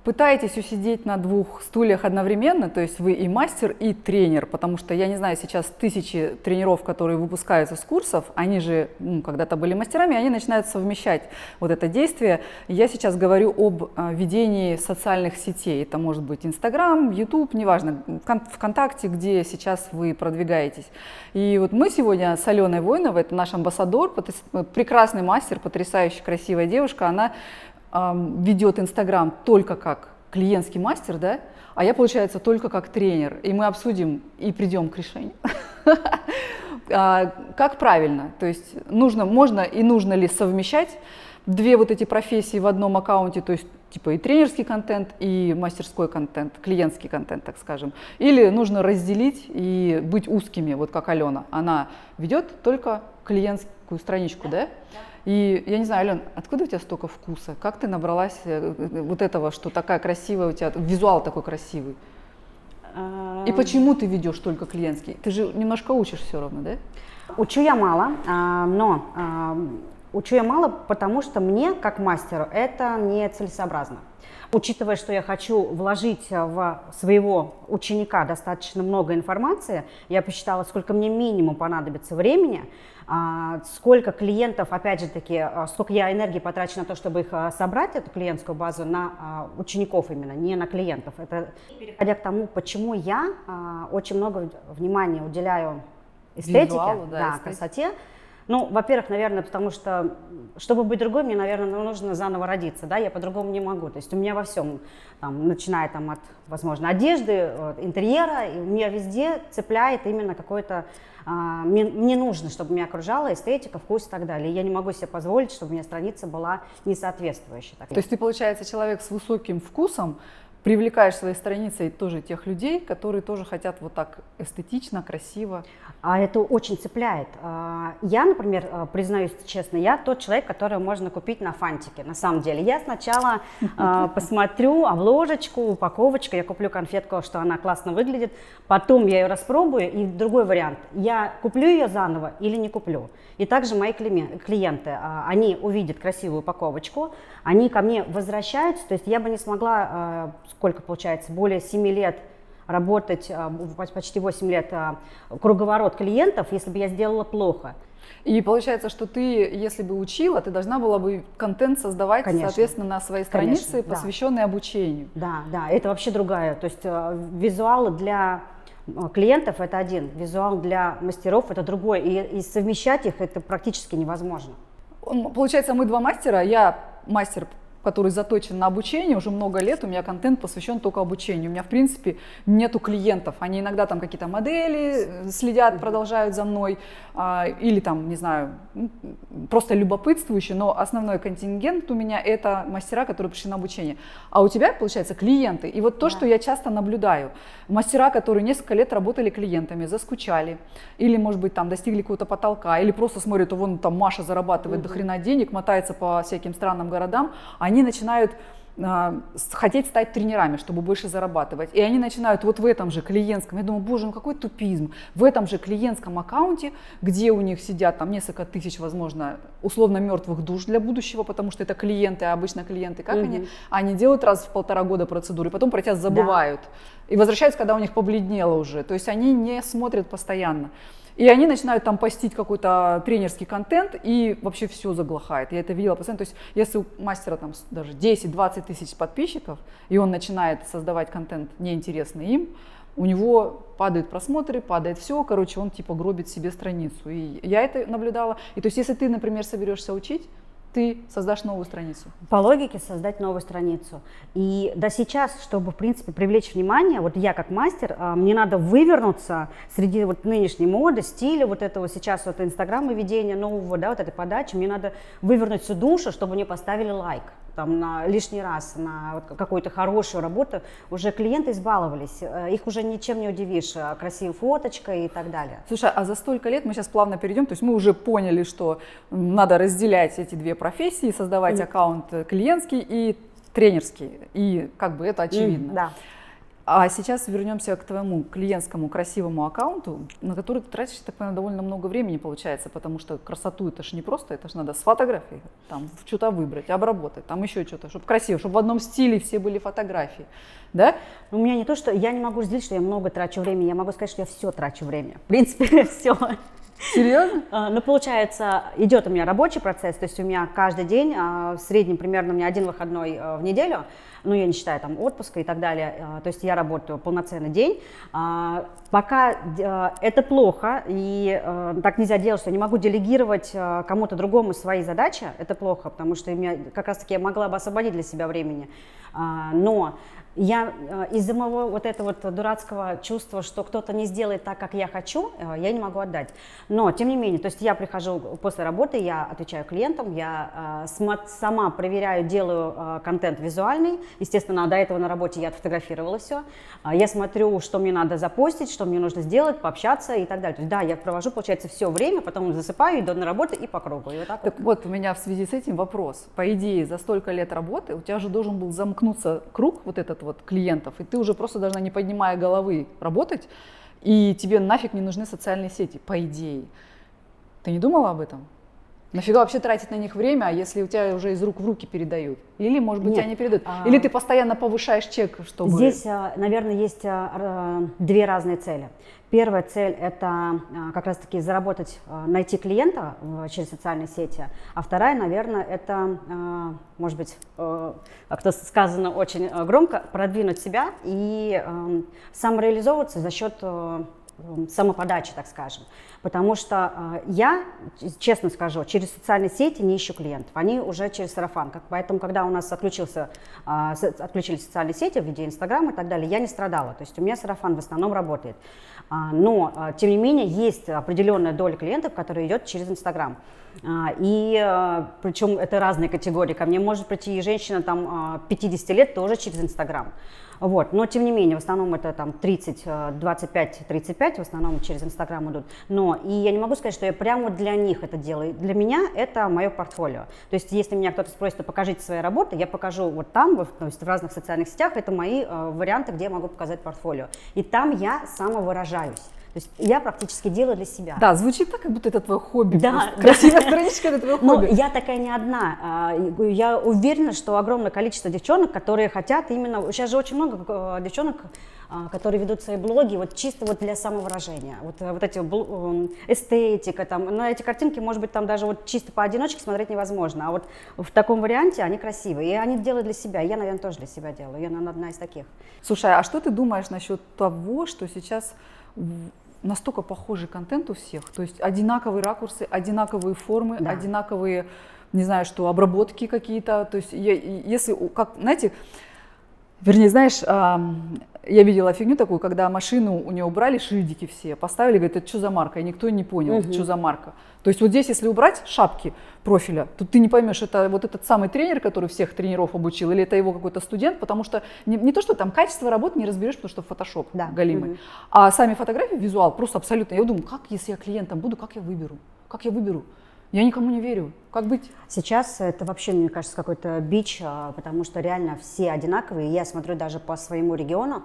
пытаетесь усидеть на двух стульях одновременно, то есть вы и мастер, и тренер, потому что я не знаю, сейчас тысячи тренеров, которые выпускаются с курсов, они же когда-то были мастерами, они начинают совмещать вот это действие. Я сейчас говорю об ведении социальных сетей, это может быть Инстаграм, Ютуб, неважно, ВКонтакте, где сейчас вы продвигаетесь. И вот мы сегодня с Аленой Воиновой, это наш амбассадор, прекрасный мастер, потрясающая красивая девушка, она ведет Инстаграм только как клиентский мастер, да, а я, получается, только как тренер. И мы обсудим и придем к решению. Как правильно? То есть можно и нужно ли совмещать две вот эти профессии в одном аккаунте, то есть типа и тренерский контент, и мастерской контент, клиентский контент, так скажем. Или нужно разделить и быть узкими, вот как Алена. Она ведет только клиентскую страничку, да? И я не знаю, Ален, откуда у тебя столько вкуса? Как ты набралась вот этого, что такая красивая у тебя, визуал такой красивый? И почему ты ведешь только клиентский? Ты же немножко учишь все равно, да? Учу я мало, но учу я мало, потому что мне, как мастеру, это не целесообразно. Учитывая, что я хочу вложить в своего ученика достаточно много информации, я посчитала, сколько мне минимум понадобится времени, сколько клиентов, опять же таки, сколько я энергии потрачу на то, чтобы их собрать, эту клиентскую базу, на учеников именно, не на клиентов. Это переходя к тому, почему я очень много внимания уделяю эстетике, Визуалу, да, красоте. Ну, во-первых, наверное, потому что, чтобы быть другой, мне, наверное, нужно заново родиться, да, я по-другому не могу. То есть у меня во всем, там, начиная там, от, возможно, одежды, от интерьера, и у меня везде цепляет именно какой-то, мне нужно, чтобы меня окружала эстетика, вкус и так далее. И я не могу себе позволить, чтобы у меня страница была не соответствующей. То есть ты, получается, человек с высоким вкусом, привлекаешь своей страницей тоже тех людей, которые тоже хотят вот так эстетично, красиво. А это очень цепляет. Я, например, признаюсь честно, я тот человек, которого можно купить на фантике, на самом деле. Я сначала посмотрю обложечку, упаковочку, я куплю конфетку, что она классно выглядит, потом я ее распробую, и другой вариант, я куплю ее заново или не куплю. И также мои клиенты, они увидят красивую упаковочку, они ко мне возвращаются, то есть я бы не смогла, сколько получается, более 7 лет работать, почти 8 лет круговорот клиентов, если бы я сделала плохо. И получается, что ты, если бы учила, ты должна была бы контент создавать, Конечно. Соответственно, на своей странице, Конечно, посвященный обучению. Да, это вообще другая. То есть визуал для клиентов это один, визуал для мастеров это другой. И совмещать их это практически невозможно. Получается, мы два мастера. Я мастер, который заточен на обучение, уже много лет у меня контент посвящен только обучению. У меня, в принципе, нету клиентов. Они иногда там какие-то модели следят, продолжают за мной, или там, не знаю, просто любопытствующие, но основной контингент у меня это мастера, которые пришли на обучение. А у тебя, получается, клиенты. И вот то, что я часто наблюдаю, мастера, которые несколько лет работали клиентами, заскучали, или, может быть, там достигли какого-то потолка, или просто смотрят, вон там Маша зарабатывает до хрена денег, мотается по всяким странным городам, они начинают хотеть стать тренерами, чтобы больше зарабатывать. И они начинают вот в этом же клиентском, я думаю, боже, ну какой тупизм, в этом же клиентском аккаунте, где у них сидят там несколько тысяч, возможно, условно мертвых душ для будущего, потому что это клиенты, а обычно клиенты, как они делают раз в 1,5 года процедуры, потом про тебя забывают. И возвращаются, когда у них побледнело уже. То есть они не смотрят постоянно. И они начинают там постить какой-то тренерский контент, и вообще все заглохает. Я это видела постоянно. То есть если у мастера там даже 10-20 тысяч подписчиков, и он начинает создавать контент неинтересный им, у него падают просмотры, падает все, короче, он типа гробит себе страницу. И я это наблюдала. И то есть если ты, например, соберешься учить, ты создашь новую страницу. По логике создать новую страницу. И до сейчас, чтобы, в принципе, привлечь внимание, вот я как мастер, мне надо вывернуться среди вот нынешней моды, стиля, вот этого сейчас вот инстаграма ведения нового, да, вот этой подачи, мне надо вывернуть всю душу, чтобы мне поставили лайк. Там, на лишний раз на какую-то хорошую работу, уже клиенты избаловались, их уже ничем не удивишь, красивой фоточкой и так далее. Слушай, а за столько лет мы сейчас плавно перейдем, то есть мы уже поняли, что надо разделять эти две профессии, создавать аккаунт клиентский и тренерский, и как бы это очевидно. Да. А сейчас вернемся к твоему клиентскому красивому аккаунту, на который ты тратишь, так понимаю, довольно много времени получается, потому что красоту это же не просто, это же надо сфотографировать, там что-то выбрать, обработать, там еще что-то, чтобы красиво, чтобы в одном стиле все были фотографии, да? У меня не то, что я не могу разделить, что я много трачу времени, я могу сказать, что я все трачу время. В принципе, все. Серьезно? Ну, получается, идет у меня рабочий процесс, то есть у меня каждый день, в среднем примерно у меня один выходной в неделю, ну, я не считаю там отпуска и так далее, то есть я работаю полноценный день. Пока это плохо, и так нельзя делать, что я не могу делегировать кому-то другому свои задачи, это плохо, потому что у меня как раз-таки я могла бы освободить для себя времени, но я из-за моего вот этого вот дурацкого чувства, что кто-то не сделает так, как я хочу, я не могу отдать. Но, тем не менее, то есть я прихожу после работы, я отвечаю клиентам, я сама проверяю, делаю контент визуальный. Естественно, до этого на работе я отфотографировала все. Я смотрю, что мне надо запостить, что мне нужно сделать, пообщаться и так далее. То есть, да, я провожу, получается, все время, потом засыпаю, иду на работу и по кругу. И вот так вот у меня в связи с этим вопрос. По идее, за столько лет работы у тебя же должен был замкнуться круг вот этот вот клиентов, и ты уже просто должна, не поднимая головы, работать, и тебе нафиг не нужны социальные сети, по идее. Ты не думала об этом? Нафига вообще тратить на них время, если у тебя уже из рук в руки передают? Или, может быть, Нет, тебя не передают? Или ты постоянно повышаешь чек, чтобы... Здесь, наверное, есть две разные цели. Первая цель – это как раз-таки заработать, найти клиента через социальные сети. А вторая, наверное, это, может быть, как-то сказано очень громко, продвинуть себя и самореализовываться за счет самоподачи, так скажем. Потому что я, честно скажу, через социальные сети не ищу клиентов, они уже через сарафан. Поэтому, когда у нас отключились социальные сети в виде Инстаграма и так далее, я не страдала. То есть у меня сарафан в основном работает. Но, тем не менее, есть определенная доля клиентов, которая идет через Инстаграм. И причем это разные категории. Ко мне может прийти и женщина там 50 лет тоже через Инстаграм. Вот. Но тем не менее, в основном это там 30, 25, 35, в основном через Инстаграм идут. Но и я не могу сказать, что я прямо для них это делаю. Для меня это мое портфолио. То есть если меня кто-то спросит, покажите свои работы, я покажу вот там, то есть в разных социальных сетях, это мои варианты, где я могу показать портфолио. И там я самовыражаюсь. То есть я практически делаю для себя. Да, звучит так, как будто это твое хобби. Да. Красивая страничка – это твое хобби. Но я такая не одна. Я уверена, что огромное количество девчонок, которые хотят именно… Сейчас же очень много девчонок, которые ведут свои блоги вот чисто вот для самовыражения. Вот эти эстетика, там, на эти картинки, может быть, там даже вот чисто поодиночке смотреть невозможно. А вот в таком варианте они красивые. И они делают для себя. Я, наверное, тоже для себя делаю. Я, наверное, одна из таких. Слушай, а что ты думаешь насчет того, что сейчас настолько похожий контент у всех, то есть одинаковые ракурсы, одинаковые формы, да. одинаковые, не знаю, что, обработки какие-то, то есть если, как, знаете, вернее, знаешь, я видела фигню такую, когда машину у нее убрали, шильдики все, поставили, говорят, это что за марка, и никто не понял, это что за марка. То есть вот здесь, если убрать шапки профиля, то ты не поймешь, это вот этот самый тренер, который всех тренеров обучил, или это его какой-то студент, потому что не то, что там качество работы не разберешь, потому что фотошоп галимый, а сами фотографии, визуал, просто абсолютно. Я думаю, как, если я клиентом буду, как я выберу? Как я выберу? Я никому не верю. Как быть? Сейчас это вообще, мне кажется, какой-то бич, потому что реально все одинаковые. Я смотрю даже по своему региону,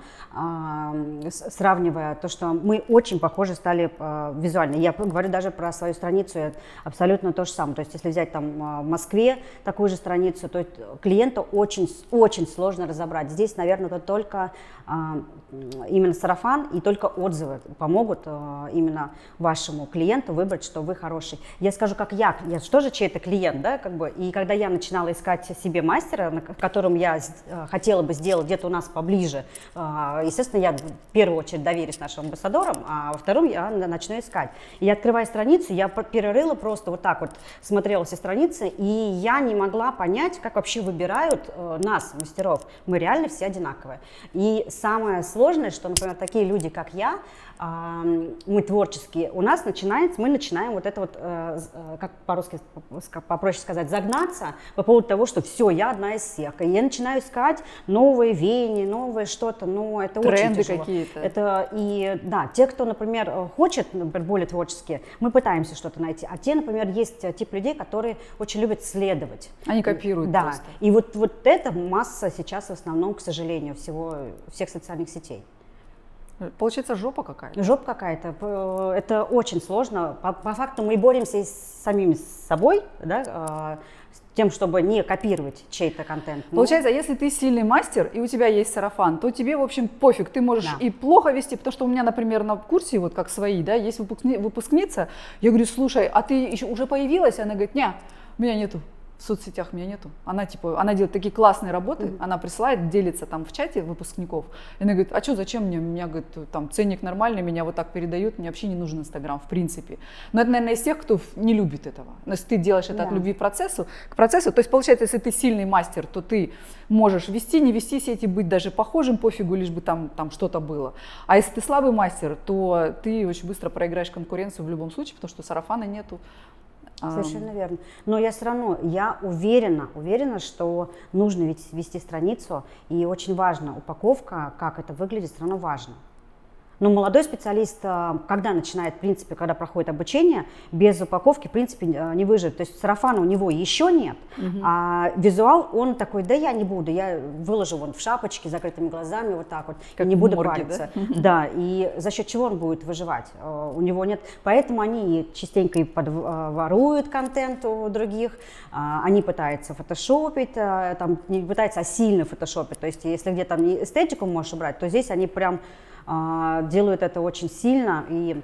сравнивая то, что мы очень похожи стали визуально. Я говорю даже про свою страницу, абсолютно то же самое. То есть если взять там в Москве такую же страницу, то клиента очень, очень сложно разобрать. Здесь, наверное, только именно сарафан и только отзывы помогут именно вашему клиенту выбрать, что вы хороший. Я скажу, как я тоже чей-то клиент, да, как бы, и когда я начинала искать себе мастера, которым я хотела бы сделать где-то у нас поближе, естественно, я в первую очередь доверюсь нашим амбассадорам, а во втором я начну искать. И открывая страницу, я перерыла просто вот так вот, смотрела все страницы, и я не могла понять, как вообще выбирают нас, мастеров. Мы реально все одинаковые. И самое сложное, что, например, такие люди, как я, мы творческие, у нас мы начинаем вот это вот, как по-русски попроще сказать, загнаться по поводу того, что все, я одна из всех. И я начинаю искать новые веяния, новое что-то, но это тренды очень тяжело. какие-то. Это и, да, те, кто, например, хочет, например, более творческие, мы пытаемся что-то найти. А те, например, есть тип людей, которые очень любят следовать. Они копируют Да, просто. и вот эта масса сейчас в основном, к сожалению, всех социальных сетей. Получается жопа какая-то. Жопа какая-то. Это очень сложно. По факту мы боремся и с самими собой, да, с тем, чтобы не копировать чей-то контент. Получается, если ты сильный мастер и у тебя есть сарафан, то тебе, в общем, пофиг, ты можешь Да. и плохо вести, потому что у меня, например, на курсе, вот как свои, да, есть выпускница, я говорю, слушай, а ты еще уже появилась? Она говорит, не, меня нету. В соцсетях меня нету. Она она делает такие классные работы, она присылает, делится там в чате выпускников. И она говорит, а что, зачем мне? У меня, говорит, там ценник нормальный, меня вот так передают, мне вообще не нужен Инстаграм, в принципе. Но это, наверное, из тех, кто не любит этого. Но если ты делаешь это от любви к процессу, то есть получается, если ты сильный мастер, то ты можешь вести, не вести сети, быть даже похожим, пофигу, лишь бы там что-то было. А если ты слабый мастер, то ты очень быстро проиграешь конкуренцию в любом случае, потому что сарафана нету. Совершенно верно. Но я все равно, я уверена, что нужно ведь вести страницу, и очень важно, упаковка, как это выглядит, все равно важно. Но молодой специалист, когда начинает, в принципе, когда проходит обучение, без упаковки, в принципе, не выживет. То есть сарафана у него еще нет, а визуал, он такой, да я не буду, я выложу вон в шапочке, закрытыми глазами, вот так вот, как и не буду морги, париться. Да, и за счет чего он будет выживать? У него нет, поэтому они частенько и воруют контент у других, они пытаются фотошопить, там, не пытаются, а сильно фотошопить. То есть если где-то не эстетику можешь убрать, то здесь они прям делают это очень сильно и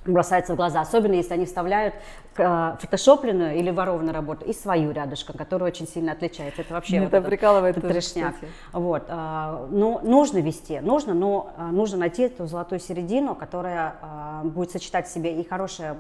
бросается в глаза, особенно если они вставляют фотошопленную или ворованную работу и свою рядышком, которая очень сильно отличается. Это вообще это прикалывает это тоже, трешняк. кстати. Вот. Но нужно вести, но нужно найти эту золотую середину, которая будет сочетать в себе и хорошее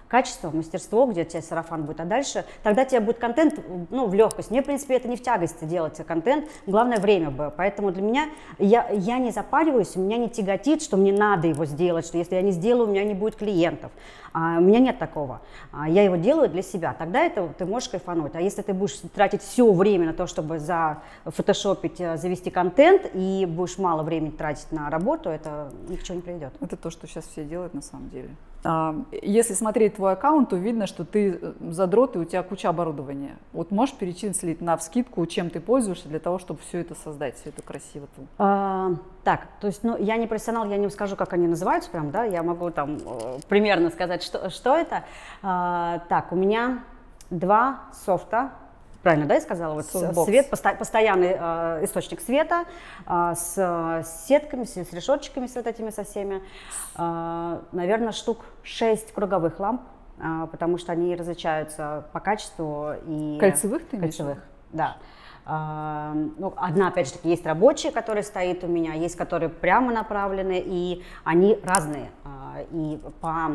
качество, мастерство, где у тебя сарафан будет, а дальше тогда у тебя будет контент, ну, в легкость. Мне, в принципе, это не в тягости делать контент, главное время бы. Поэтому для меня, я не запариваюсь, меня не тяготит, что мне надо его сделать, что если я не сделаю, у меня не будет клиентов. У меня нет такого. Я его делаю для себя. Тогда это ты можешь кайфануть. А если ты будешь тратить все время на то, чтобы зафотошопить, завести контент, и будешь мало времени тратить на работу, это ни к чему не приведет. Это то, что сейчас все делают на самом деле. Если смотреть твой аккаунт, то видно, что ты задрот, и у тебя куча оборудования. Вот можешь перечислить навскидку, чем ты пользуешься для того, чтобы все это создать, все это красиво? Так, то есть, ну, я не профессионал, я не скажу, как они называются прям, да, я могу там примерно сказать, что это. Так, у меня 2 софта. Правильно, да, я сказала? Вот свет, постоянный источник света с сетками, с решетчиками, с вот этими со всеми. Наверное, штук 6 круговых ламп, потому что они различаются по качеству. И кольцевых ты имеешь? Кольцевых, да. Ну, одна, опять же таки, есть рабочая, которая стоит у меня, есть, которые прямо направлены, и они разные. И по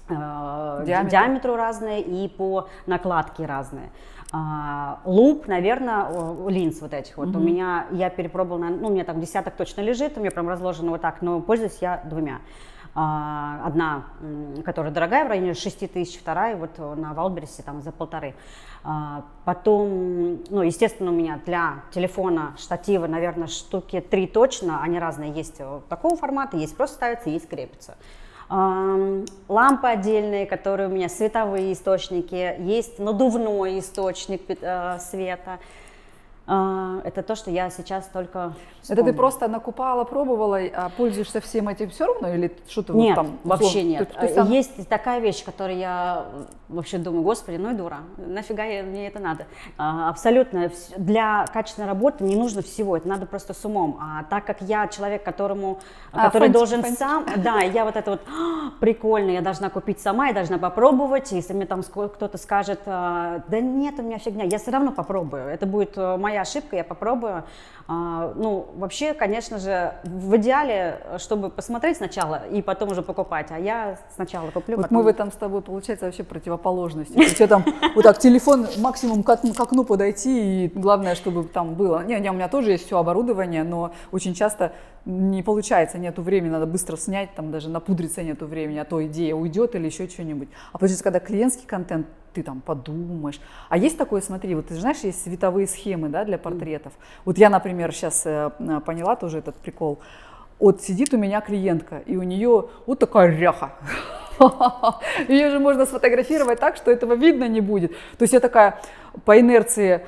диаметру разные, и по накладке разные. Луп, наверное, линз вот этих вот. У меня, я перепробовала, ну, у меня там десяток точно лежит, у меня прям разложено вот так, но пользуюсь я 2. Одна, которая дорогая, в районе 6 тысяч, вторая вот на Валбересе там за 1,5. Потом, ну, естественно, у меня для телефона штатива, наверное, штуки 3 точно, они разные, есть такого формата, есть просто ставятся, есть крепятся. Лампы отдельные, которые у меня световые источники, есть надувной источник света. Это то, что я сейчас только вспомнила. Это ты просто накупала, пробовала, а пользуешься всем этим все равно? Или что-то нет, вот там? Вообще нет. Есть такая вещь, которую я вообще думаю, господи, ну и дура, нафига мне это надо? Абсолютно, для качественной работы не нужно всего, это надо просто с умом. А так как я человек, который должен сам, да, я вот это вот, прикольно, я должна купить сама, я должна попробовать, если мне там кто-то скажет, да нет, у меня фигня, я все равно попробую, это будет моя ошибка, я попробую. Ну, вообще, конечно же, в идеале, чтобы посмотреть сначала и потом уже покупать, а я сначала куплю. Вот потом... мы в этом с тобой, получается, вообще противоположности. У тебя там вот так телефон максимум к окну подойти, и главное, чтобы там было. Не, у меня тоже есть все оборудование, но очень часто не получается, нету времени, надо быстро снять, там даже напудриться нету времени, а то идея уйдет или еще что-нибудь. А получается, когда клиентский контент, ты там подумаешь. А есть такое, смотри, вот ты знаешь, есть световые схемы, да, для портретов. Вот я, например, сейчас поняла тоже этот прикол. Вот сидит у меня клиентка, и у нее вот такая ряха. Ее же можно сфотографировать так, что этого видно не будет. То есть я такая, по инерции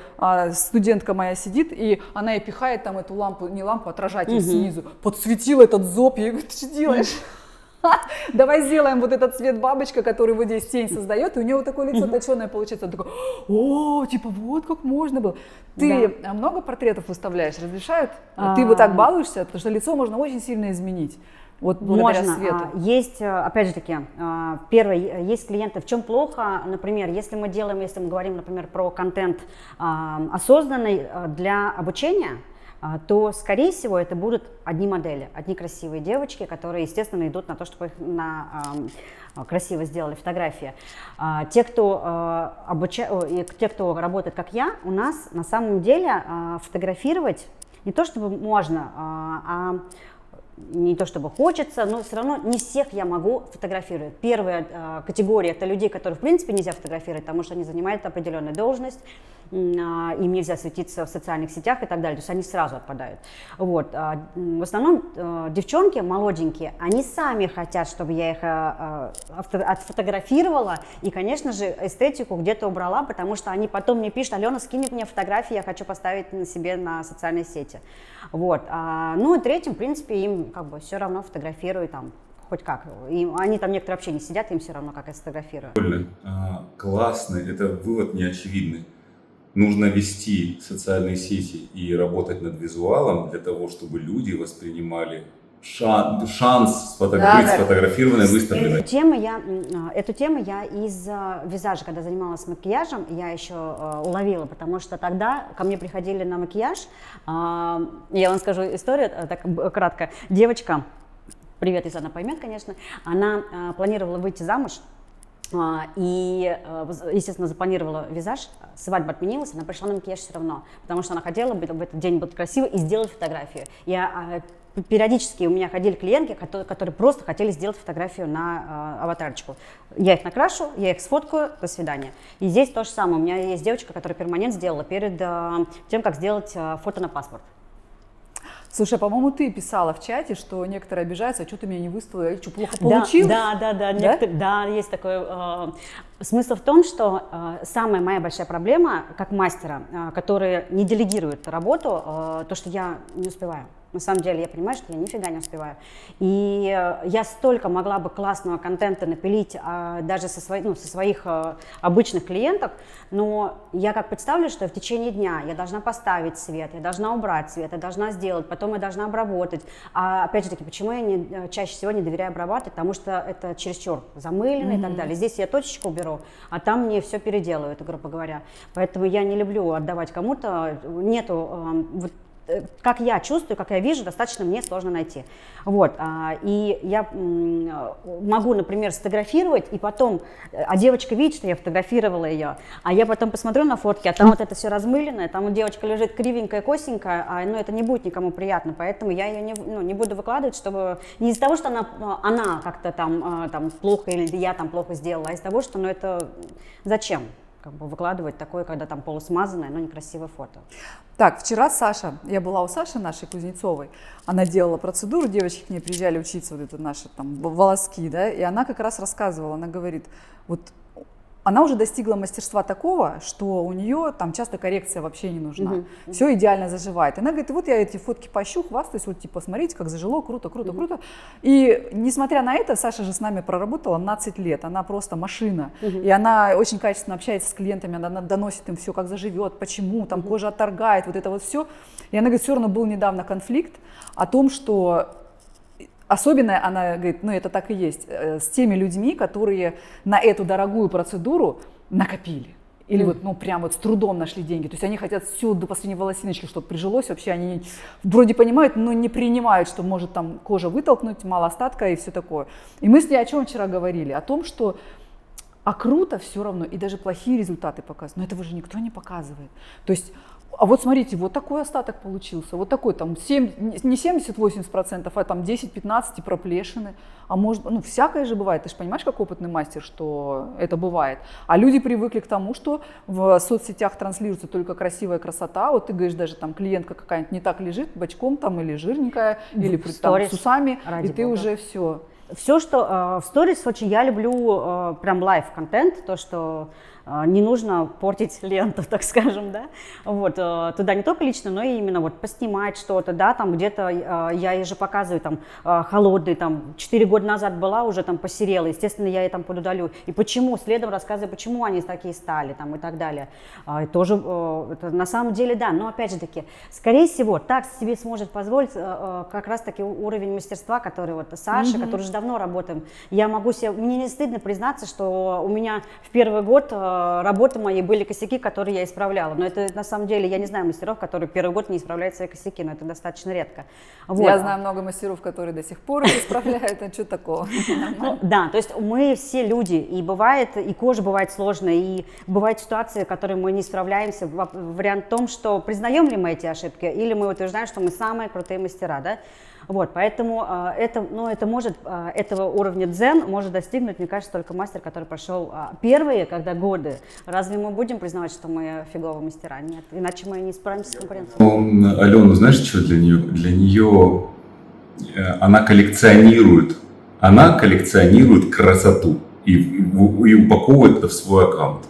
студентка моя сидит, и она ей пихает там эту лампу, не лампу, а отражатель снизу. Подсветила этот зоб, я говорю, ты что делаешь? Давай сделаем вот этот цвет бабочка, который вот здесь тень создает, и у нее вот такое лицо точеное получается. Он такой, о, типа вот как можно было. Ты много портретов выставляешь, разрешают? Ты вот так балуешься, потому что лицо можно очень сильно изменить. Вот благодаря свету. Есть, опять же таки, первое, есть клиенты, в чем плохо, например, если мы говорим, например, про контент осознанный для обучения, то, скорее всего, это будут одни модели, одни красивые девочки, которые, естественно, идут на то, чтобы их красиво сделали фотографии. Те, кто работает, как я, у нас на самом деле фотографировать не то, чтобы можно, не то чтобы хочется, но все равно не всех я могу фотографировать. Первая категория – это людей, которых в принципе нельзя фотографировать, потому что они занимают определенную должность, им нельзя светиться в социальных сетях и так далее, то есть они сразу отпадают. Вот. В основном девчонки молоденькие, они сами хотят, чтобы я их отфотографировала и, конечно же, эстетику где-то убрала, потому что они потом мне пишут: Алена, скинь мне фотографии, я хочу поставить на себе на социальные сети. Вот. Ну и третьим, в принципе, им как бы все равно фотографирую там хоть как. И они там некоторые вообще не сидят, им все равно, как я сфотографирую. Классно, это вывод неочевидный. Нужно вести социальные сети и работать над визуалом для того, чтобы люди воспринимали шанс сфотографированной, выставленной. Эту тему я из визажа, когда занималась макияжем, я еще уловила, потому что тогда ко мне приходили на макияж, я вам скажу историю, так кратко, девочка, привет, если она поймет, конечно, она планировала выйти замуж, и, естественно, запланировала визаж, свадьба отменилась, она пришла на макияж все равно, потому что она хотела в этот день быть красивой и сделать фотографию. Периодически у меня ходили клиентки, которые просто хотели сделать фотографию на аватарочку. Я их накрашу, я их сфоткаю, до свидания. И здесь то же самое. У меня есть девочка, которая перманент сделала перед тем, как сделать фото на паспорт. Слушай, по-моему, ты писала в чате, что некоторые обижаются, а что ты меня не выставила, я что, плохо получилось? Да, есть такой. Смысл в том, что самая моя большая проблема, как мастера, который не делегирует работу, то, что я не успеваю. На самом деле я понимаю, что я нифига не успеваю. И я столько могла бы классного контента напилить даже со своих обычных клиенток, но я как представлю, что в течение дня я должна поставить свет, я должна убрать свет, я должна сделать, потом я должна обработать. А опять же таки, почему я чаще всего не доверяю обрабатывать? Потому что это чересчур замылено и так далее. Здесь я точечку уберу, а там мне все переделывают, грубо говоря. Поэтому я не люблю отдавать кому-то, как я чувствую, как я вижу, достаточно мне сложно найти. Вот. И я могу, например, сфотографировать, и потом, девочка видит, что я фотографировала ее, а я потом посмотрю на фотки, а там вот это все размыленное, там вот девочка лежит кривенькая, косенькая, это не будет никому приятно, поэтому я ее не буду выкладывать, чтобы не из-за того, что она как-то там плохо или я там плохо сделала, а из-за того, что это зачем? Как бы выкладывать такое, когда там полусмазанное, но некрасивое фото. Так, вчера Саша, я была у Саши нашей Кузнецовой, она делала процедуру, девочки к ней приезжали учиться, вот это наши там волоски, да, и она как раз рассказывала, она говорит, вот она уже достигла мастерства такого, что у нее там часто коррекция вообще не нужна. Все идеально заживает. Она говорит, вот я эти фотки пощу, хвастаюсь, вот типа, смотрите, как зажило, круто, круто, круто. И несмотря на это, Саша же с нами проработала 12 лет, она просто машина. И она очень качественно общается с клиентами, она доносит им все, как заживет, почему, там кожа отторгает, вот это вот все. И она говорит, все равно был недавно конфликт о том, что особенно, она говорит, это так и есть, с теми людьми, которые на эту дорогую процедуру накопили. Или прям с трудом нашли деньги. То есть они хотят все до последней волосиночки, чтобы прижилось. Вообще они вроде понимают, но не принимают, что может там кожа вытолкнуть, мало остатка и все такое. И мы с ней о чем вчера говорили? О том, что круто все равно, и даже плохие результаты показывают. Но этого же никто не показывает. То есть А вот смотрите, вот такой остаток получился, вот такой там не 70-80%, а там 10-15 и проплешины. А может, ну всякое же бывает, ты же понимаешь, как опытный мастер, что это бывает. А люди привыкли к тому, что в соцсетях транслируется только красивая красота. Вот ты говоришь, даже там клиентка какая-нибудь не так лежит, бочком там или жирненькая, или там, с усами, и ты уже все. Все, что в сторис очень я люблю прям лайв-контент, то, что не нужно портить ленту, так скажем, да, вот, туда не только лично, но и именно вот поснимать что-то, да, там где-то я ей же показываю, там, холодный, там, 4 года назад была, уже там посерела, естественно, я ей там подудалю, и почему, следом рассказываю, почему они такие стали, там, и так далее, и тоже, это на самом деле, да, но опять же таки, скорее всего, так себе сможет позволить как раз-таки уровень мастерства, который вот Саша, который уже давно работаем, я могу себе, мне не стыдно признаться, что у меня в первый год работы моей были косяки, которые я исправляла. Но это на самом деле, я не знаю мастеров, которые первый год не исправляют свои косяки, но это достаточно редко. Вот. Я знаю много мастеров, которые до сих пор их исправляют, а что такого? Ну, да, то есть мы все люди, и бывает, и кожа бывает сложная, и бывают ситуации, в которые мы не справляемся. Вариант в том, что признаем ли мы эти ошибки, или мы утверждаем, что мы самые крутые мастера, да? Вот, поэтому это может, этого уровня дзен может достигнуть, мне кажется, только мастер, который прошел первые, когда годы. Разве мы будем признавать, что мы фиговые мастера? Нет, иначе мы не справимся с конкуренцией. Алена, знаешь, что для нее? Для нее она коллекционирует красоту и упаковывает это в свой аккаунт.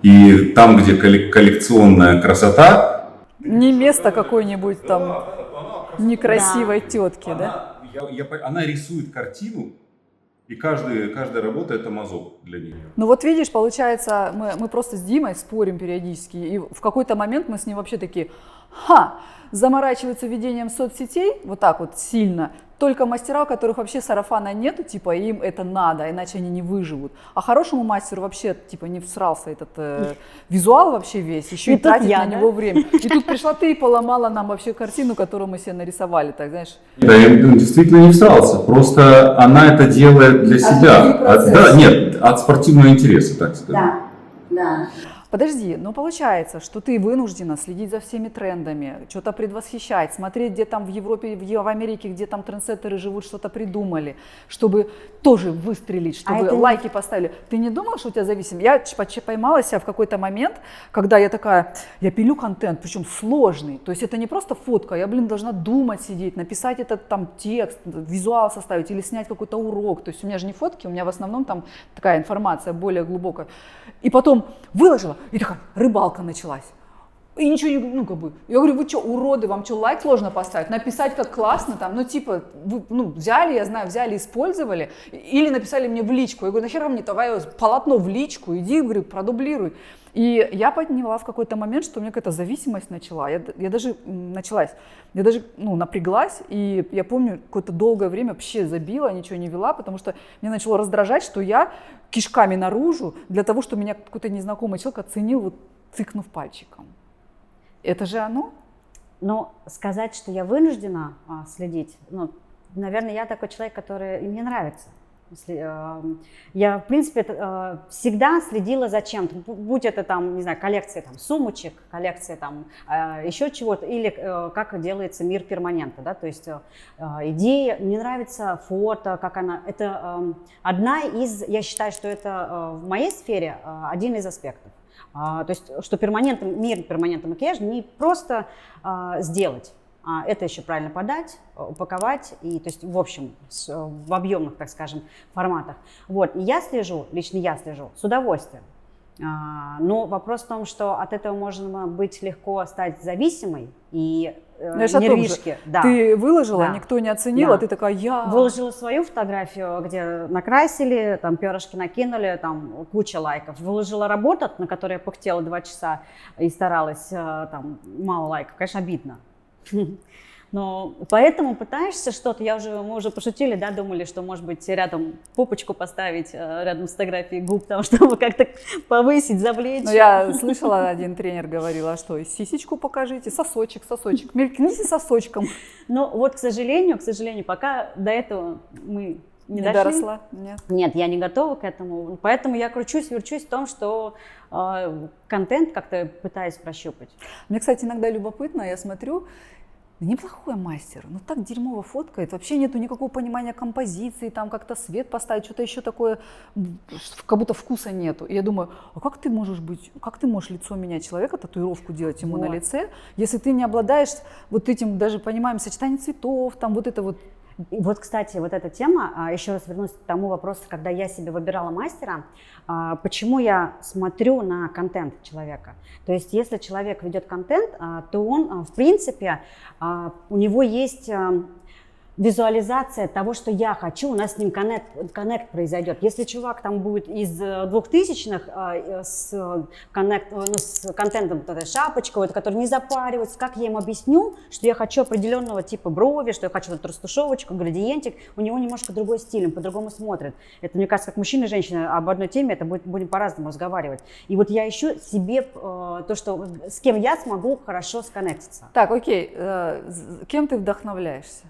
И там, где коллекционная красота... Не место какой-нибудь там... некрасивой тетки, да? Она рисует картину, и каждая работа это мазок для нее. Ну вот видишь, получается, мы просто с Димой спорим периодически, и в какой-то момент мы с ним вообще такие, заморачиваются ведением соцсетей вот так вот сильно, только мастера, у которых вообще сарафана нету, типа им это надо, иначе они не выживут. А хорошему мастеру вообще типа не всрался этот визуал вообще весь, еще и тратить на него время. И тут пришла ты и поломала нам вообще картину, которую мы себе нарисовали, так знаешь. Да, я действительно не всрался, просто она это делает для себя. От спортивного интереса, так сказать. Да. Подожди, но получается, что ты вынуждена следить за всеми трендами, что-то предвосхищать, смотреть, где там в Европе, в Америке, где там трендсеттеры живут, что-то придумали, чтобы тоже выстрелить, чтобы лайки поставили. Ты не думала, что у тебя зависимо? Я поймала себя в какой-то момент, когда я такая, я пилю контент, причем сложный, то есть это не просто фотка, я, должна думать, сидеть, написать этот там текст, визуал составить или снять какой-то урок, то есть у меня же не фотки, у меня в основном там такая информация более глубокая. И потом выложила, и такая рыбалка началась. И ничего не, я говорю, вы что, уроды, вам что, лайк сложно поставить? Написать как классно, там, вы, взяли, я знаю, взяли, использовали, или написали мне в личку. Я говорю, нахера мне давай полотно в личку, иди, говорю, продублируй. И я поняла в какой-то момент, что у меня какая-то зависимость начала. Я даже напряглась, и я помню, какое-то долгое время вообще забила, ничего не вела, потому что меня начало раздражать, что я кишками наружу для того, чтобы меня какой-то незнакомый человек оценил, вот цыкнув пальчиком. Это же оно? Но сказать, что я вынуждена следить, наверное, я такой человек, который мне нравится. Я, в принципе, всегда следила за чем-то, будь это там, не знаю, коллекция там, сумочек, коллекция там еще чего-то, или как делается мир перманента, да, то есть идея, мне нравится фото, как она, это одна из, я считаю, что это в моей сфере один из аспектов. То есть, что мир перманентного макияжа не просто сделать, это еще правильно подать, упаковать, и, то есть, в общем, в объемных, так скажем, форматах. Вот, и лично я слежу с удовольствием. Но вопрос в том, что от этого можно быть легко стать зависимой и нервишки. Да. Ты выложила, никто не оценил, а ты такая, Выложила свою фотографию, где накрасили, там перышки накинули, там куча лайков. Выложила работу, на которой я пыхтела 2 часа и старалась, там мало лайков, конечно, обидно. Но поэтому пытаешься что-то, мы уже пошутили, да, думали, что, может быть, рядом попочку поставить, рядом с фотографией губ, там, чтобы как-то повысить, завлечь. Но я слышала, один тренер говорил, а что, сисечку покажите, сосочек, мелькните сосочком. Ну вот, к сожалению, пока до этого мы Не Не дошли? доросла? Нет. Нет, я не готова к этому. Поэтому я кручусь, верчусь в том, что контент как-то пытаюсь прощупать. Мне, кстати, иногда любопытно, я смотрю, неплохой мастер, но так дерьмово фоткает, вообще нету никакого понимания композиции, там как-то свет поставить, что-то еще такое, как будто вкуса нету. И я думаю, а как ты можешь лицо менять человека, татуировку делать ему на Вот. лице, если ты не обладаешь вот этим даже пониманием сочетания цветов, там вот это вот. И вот, кстати, вот эта тема, еще раз вернусь к тому вопросу, когда я себе выбирала мастера, почему я смотрю на контент человека. То есть, если человек ведет контент, то он, в принципе, у него есть визуализация того, что я хочу, у нас с ним коннект произойдет. Если чувак там будет из 2000-х с контентом, вот этой шапочкой, вот, который не запаривается, как я ему объясню, что я хочу определенного типа брови, что я хочу эту растушевочку, градиентик, у него немножко другой стиль, он по-другому смотрит. Это, мне кажется, как мужчина и женщина об одной теме, это будем по-разному разговаривать. И вот я ищу себе то, что, с кем я смогу хорошо сконнектиться. Так, окей, кем ты вдохновляешься?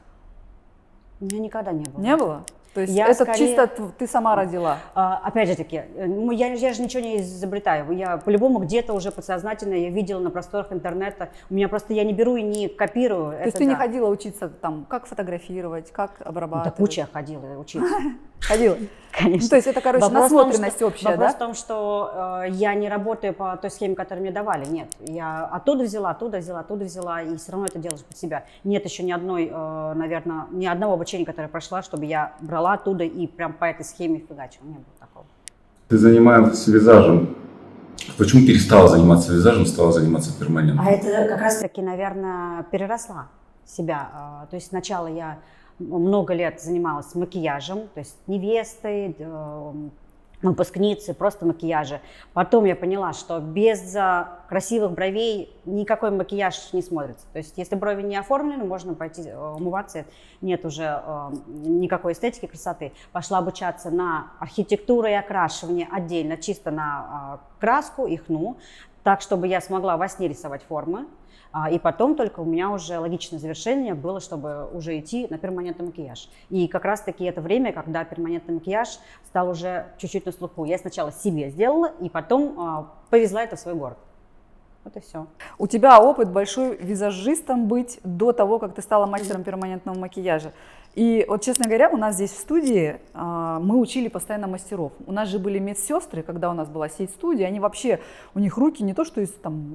У меня никогда не было. Не было? То есть Я это скорее- чисто ты сама родила? Опять же таки, я же ничего не изобретаю. Я по-любому где-то уже подсознательно я видела на просторах интернета. У меня просто я не беру и не копирую. То есть ты не ходила учиться там, как фотографировать, как обрабатывать? Да куча ходила учиться. Ходила? Конечно. Ну, то есть это, короче, Вопрос в том, насмотренность что- общая, Вопрос да? в том, что я не работаю по той схеме, которую мне давали. Нет, я оттуда взяла, и все равно это делаешь под себя. Нет еще ни одной, наверное, ни одного обучения, которое прошла, чтобы я брала оттуда и прям по этой схеме фигачила. Не было такого. Ты занимаешься визажем. Почему перестала заниматься визажем, стала заниматься перманентом? А это как раз-таки, наверное, переросла себя. То есть сначала я много лет занималась макияжем, то есть невестой, выпускницы, просто макияжи. Потом я поняла, что без красивых бровей никакой макияж не смотрится. То есть если брови не оформлены, можно пойти умываться, нет уже никакой эстетики, красоты. Пошла обучаться на архитектуру и окрашивание отдельно, чисто на краску и хну, так, чтобы я смогла во сне рисовать формы. И потом только у меня уже логичное завершение было, чтобы уже идти на перманентный макияж. И как раз-таки это время, когда перманентный макияж стал уже чуть-чуть на слуху. Я сначала себе сделала, и потом повезла это в свой город. Вот и все. У тебя опыт большой визажистом быть до того, как ты стала мастером перманентного макияжа. И вот, честно говоря, у нас здесь в студии мы учили постоянно мастеров. У нас же были медсестры, когда у нас была сеть студий, они вообще, у них руки не то, что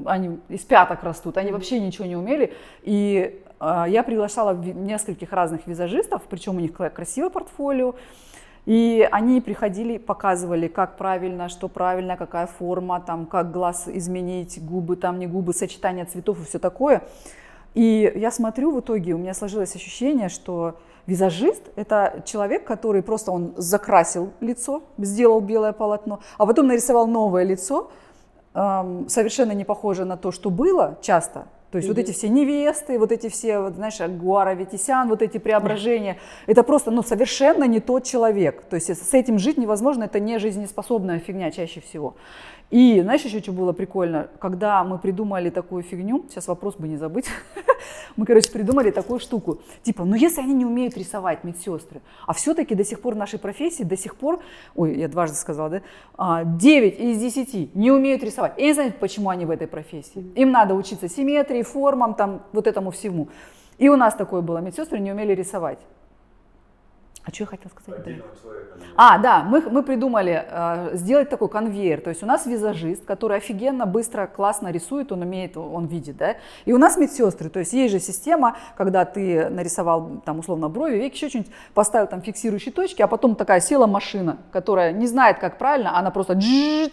они из пяток растут, они вообще ничего не умели. И я приглашала нескольких разных визажистов, причем у них красивое портфолио. И они приходили, показывали, как правильно, что правильно, какая форма, там, как глаз изменить, губы, там не губы, сочетание цветов и все такое. И я смотрю, в итоге у меня сложилось ощущение, что визажист – это человек, который просто он закрасил лицо, сделал белое полотно, а потом нарисовал новое лицо, совершенно не похожее на то, что было часто. То есть вот эти все невесты, вот эти все, вот, знаешь, Агуара Ветисян, вот эти преображения, это просто совершенно не тот человек. То есть с этим жить невозможно, это не жизнеспособная фигня чаще всего. И знаешь, еще что было прикольно? Когда мы придумали такую фигню, сейчас вопрос бы не забыть, мы, короче, придумали такую штуку. Типа, если они не умеют рисовать, медсестры, а все-таки до сих пор в нашей профессии, я дважды сказала, да, 9 из 10 не умеют рисовать. И я не знаю, почему они в этой профессии. Им надо учиться симметрии, формам, там, вот этому всему. И у нас такое было, медсестры не умели рисовать. А что я хотела сказать? Да, мы придумали сделать такой конвейер. То есть у нас визажист, который офигенно, быстро, классно рисует, он умеет, он видит, да. И у нас медсестры, то есть есть же система, когда ты нарисовал там условно брови, веки, еще что-нибудь, поставил там фиксирующие точки, а потом такая села машина, которая не знает, как правильно, она просто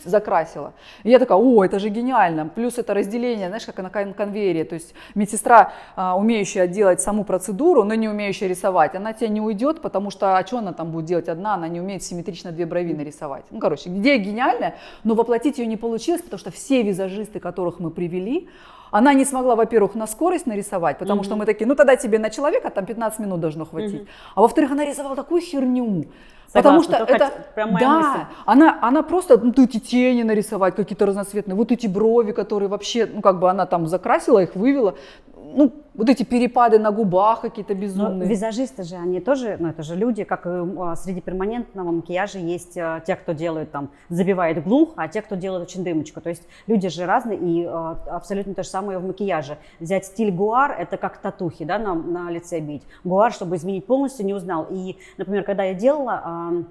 закрасила. И я такая, это же гениально. Плюс это разделение, знаешь, как на конвейере. То есть медсестра, умеющая делать саму процедуру, но не умеющая рисовать, она тебя не уйдет, потому что что она там будет делать одна, она не умеет симметрично 2 брови нарисовать. Идея гениальная, но воплотить ее не получилось, потому что все визажисты, которых мы привели, она не смогла, во-первых, на скорость нарисовать, потому что мы такие, тогда тебе на человека там 15 минут должно хватить. А во-вторых, она рисовала такую херню. Потому что это, прям моя мысль. Она просто, эти тени нарисовать какие-то разноцветные, вот эти брови, которые вообще, она там закрасила их, вывела. ну, вот эти перепады на губах какие-то Но безумные. визажисты же, они тоже, ну это же люди, как и среди перманентного макияжа есть те, кто делают там, забивает глух, а те, кто делают очень дымочку. То есть люди же разные, и абсолютно то же самое в макияже. Взять стиль гуар, это как татухи, да, на лице бить. Гуар, чтобы изменить полностью, не узнал. И, например, когда я делала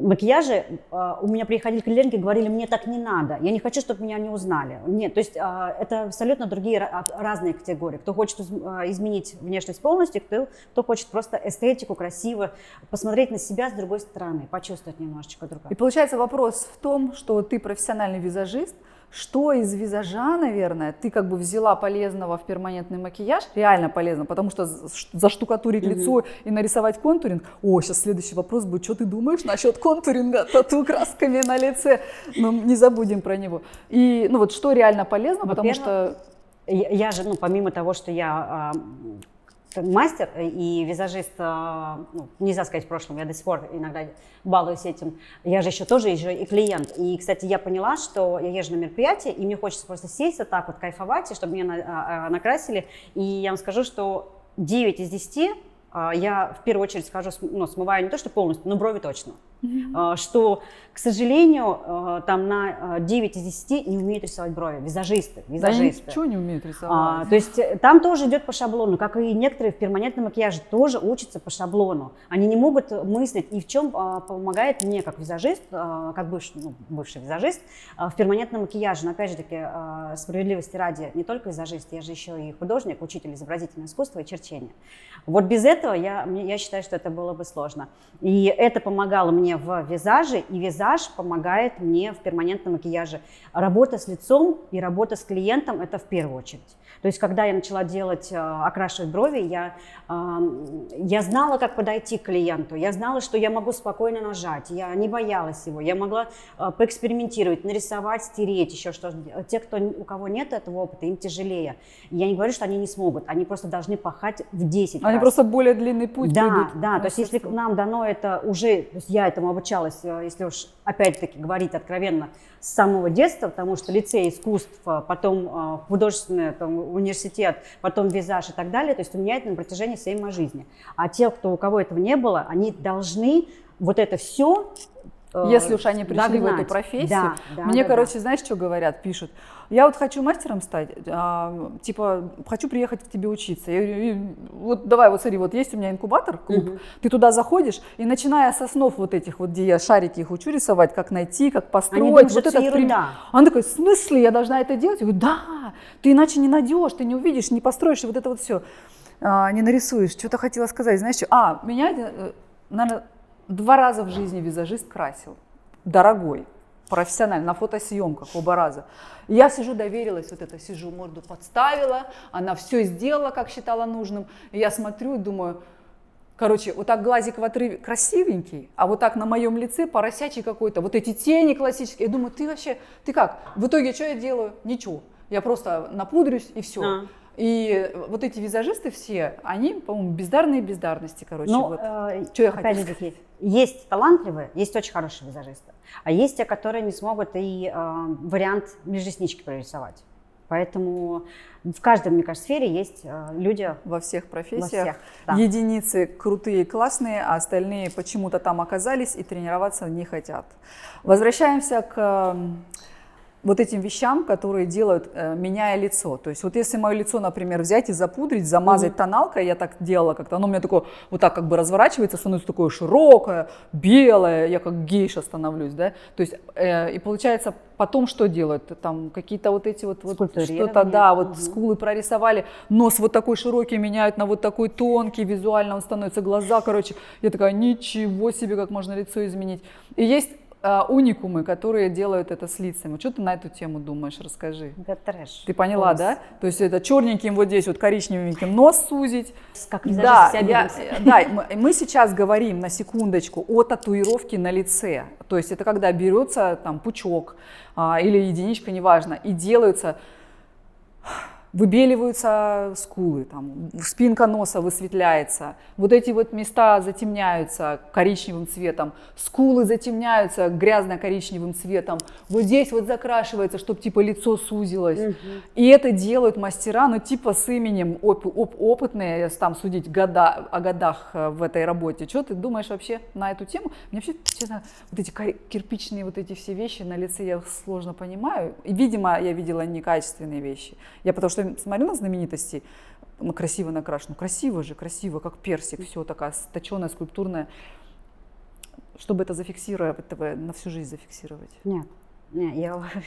макияжи, у меня приходили клиентки, говорили, мне так не надо, я не хочу, чтобы меня не узнали. Нет, то есть это абсолютно другие разные категории. Кто хочет изменить внешность полностью, кто хочет просто эстетику, красиво, посмотреть на себя с другой стороны, почувствовать немножечко другое. И получается вопрос в том, что ты профессиональный визажист, что из визажа, наверное, ты как бы взяла полезного в перманентный макияж, реально полезно, потому что заштукатурить лицо и нарисовать контуринг, сейчас следующий вопрос будет, что ты думаешь насчет контуринга, тату красками на лице, но не забудем про него. И, ну вот, что реально полезно, потому что... Я же, ну, помимо того, что я мастер и визажист, ну, нельзя сказать в прошлом, я до сих пор иногда балуюсь этим, я же еще тоже и клиент. И, кстати, я поняла, что я езжу на мероприятие, и мне хочется просто сесть вот так вот, кайфовать, и чтобы меня накрасили. И я вам скажу, что 9 из 10 я в первую очередь скажу, смываю не то, что полностью, но брови точно. Что, к сожалению, там на 9 из 10 не умеют рисовать брови, визажисты. Да ничего не умеют рисовать. То есть там тоже идет по шаблону, как и некоторые в перманентном макияже тоже учатся по шаблону. Они не могут мыслить, и в чем помогает мне как визажист, как бывший визажист, в перманентном макияже. Но опять же таки, справедливости ради, не только визажист, я же еще и художник, учитель изобразительного искусства и черчения. Вот без этого я считаю, что это было бы сложно. И это помогало мне в визаже, и визаж помогает мне в перманентном макияже. Работа с лицом и работа с клиентом – это в первую очередь. То есть, когда я начала окрашивать брови, я знала, как подойти к клиенту, я знала, что я могу спокойно нажать, я не боялась его, я могла поэкспериментировать, нарисовать, стереть, еще что-то. Те, у кого нет этого опыта, им тяжелее. Я не говорю, что они не смогут, они просто должны пахать в 10 раз. Они просто более длинный путь придут. Да, то есть если нам дано это уже, то есть я этому обучалась, если уж опять-таки говорить откровенно, с самого детства, потому что лицей искусств, потом художественный университет, потом визаж и так далее, то есть у меня это на протяжении всей моей жизни. А те, у кого этого не было, они должны вот это все если уж они пришли догнать. в эту профессию. Мне, короче, знаешь, что говорят, пишут? Я вот хочу мастером стать, типа, хочу приехать к тебе учиться. Я говорю, вот давай, вот смотри, вот есть у меня инкубатор, клуб, ты туда заходишь, и начиная с основ вот этих вот, где я шарики их учу рисовать, как найти, как построить. Они думают, вот что это ерунда. Он такой, в смысле, я должна это делать? Я говорю, да, ты иначе не найдешь, ты не увидишь, не построишь, и вот это вот все, не нарисуешь. Что-то хотела сказать, знаешь, что? Меня, наверное, 2 раза в жизни визажист красил, дорогой, профессионально, на фотосъемках оба раза. И я сижу, доверилась, вот это сижу, морду подставила, она все сделала, как считала нужным. И я смотрю и думаю, короче, вот так глазик в отрыве красивенький, а вот так на моем лице поросячий какой-то, вот эти тени классические. Я думаю, ты как? В итоге что я делаю? Ничего. Я просто напудрюсь и все. И вот эти визажисты все, они, по-моему, бездарные бездарности, короче. Ну, вот. Что я хотела сказать? Есть талантливые, есть очень хорошие визажисты, а есть те, которые не смогут и вариант межреснички прорисовать. Поэтому в каждой, мне кажется, сфере есть люди. Во всех профессиях. Во всех, да. Единицы крутые, классные, а остальные почему-то там оказались и тренироваться не хотят. Возвращаемся к вот этим вещам, которые делают, меняя лицо. То есть вот если мое лицо, например, взять и запудрить, замазать тоналкой, я так делала как-то, оно у меня такое, вот так как бы разворачивается, становится такое широкое, белое, я как гейша становлюсь, да. То есть и получается потом что делают? Там какие-то вот эти вот что-то, да, вот скулы прорисовали, нос вот такой широкий меняют на вот такой тонкий, визуально он становится, глаза, короче. Я такая, ничего себе, как можно лицо изменить. И есть уникумы, которые делают это с лицами. Что ты на эту тему думаешь? Расскажи. Это трэш. Ты поняла, да? То есть это черненьким вот здесь вот коричневеньким нос сузить. Как да, мы сейчас говорим на секундочку о татуировке на лице. То есть это когда берется там пучок или единичка, неважно, и делаются выбеливаются скулы, там, спинка носа высветляется, вот эти вот места затемняются коричневым цветом, скулы затемняются грязно-коричневым цветом, вот здесь вот закрашивается, чтобы типа лицо сузилось. И это делают мастера, ну типа с именем опытные, если там судить о годах в этой работе. Что ты думаешь вообще на эту тему? Мне вообще, честно, вот эти кирпичные вот эти все вещи на лице я сложно понимаю. И, видимо, я видела некачественные вещи. Я потому что смотрю на знаменитостей, ну, красиво накрашено. Красиво же, красиво, как персик, все такая точеная, скульптурная. Чтобы это зафиксировать, это на всю жизнь зафиксировать. Нет,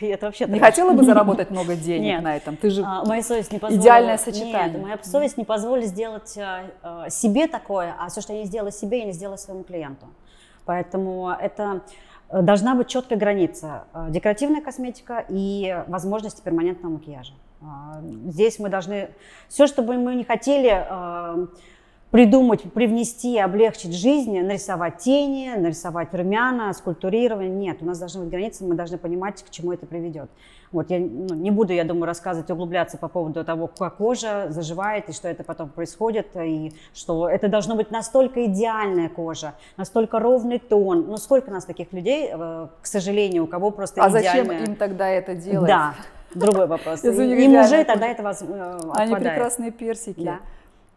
это вообще... Не хотела бы заработать много денег Нет. на этом? Ты же моя совесть не позволила. идеальное сочетание. Нет, моя совесть не позволит сделать себе такое, а все, что я не сделала себе, я не сделала своему клиенту. Поэтому это должна быть четкая граница. Декоративная косметика и возможности перманентного макияжа. Здесь мы должны... Все, что бы мы не хотели придумать, привнести, облегчить жизнь, нарисовать тени, нарисовать румяна, скульптурирование. Нет, у нас должны быть границы, мы должны понимать, к чему это приведет. Вот я не буду, я думаю, рассказывать, углубляться по поводу того, как кожа заживает и что это потом происходит, и что это должно быть настолько идеальная кожа, настолько ровный тон. Ну, сколько у нас таких людей, к сожалению, у кого просто идеальная... зачем им тогда это делать? Да, другой вопрос. Извините, Им уже реально, тогда это отпадает. Они прекрасные персики. Да.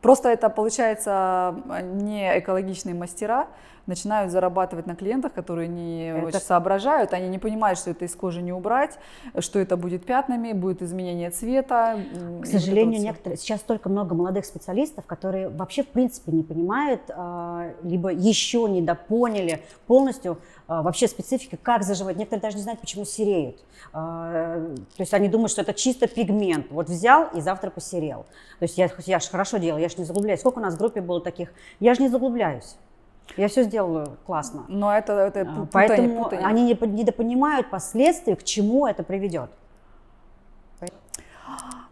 Просто это, получается, не экологичные мастера начинают зарабатывать на клиентах, которые не очень соображают, они не понимают, что это из кожи не убрать, что это будет пятнами, будет изменение цвета. К сожалению, некоторые, сейчас столько много молодых специалистов, которые вообще в принципе не понимают, либо еще не допоняли полностью вообще специфики, как заживать. Некоторые даже не знают, почему сереют. То есть они думают, что это чисто пигмент. Вот взял и завтра посерел. То есть я же хорошо делаю, я же не заглубляюсь. Сколько у нас в группе было таких? Я же не заглубляюсь. Я все сделаю классно. Но это путание, поэтому путание. они недопонимают последствий, к чему это приведет.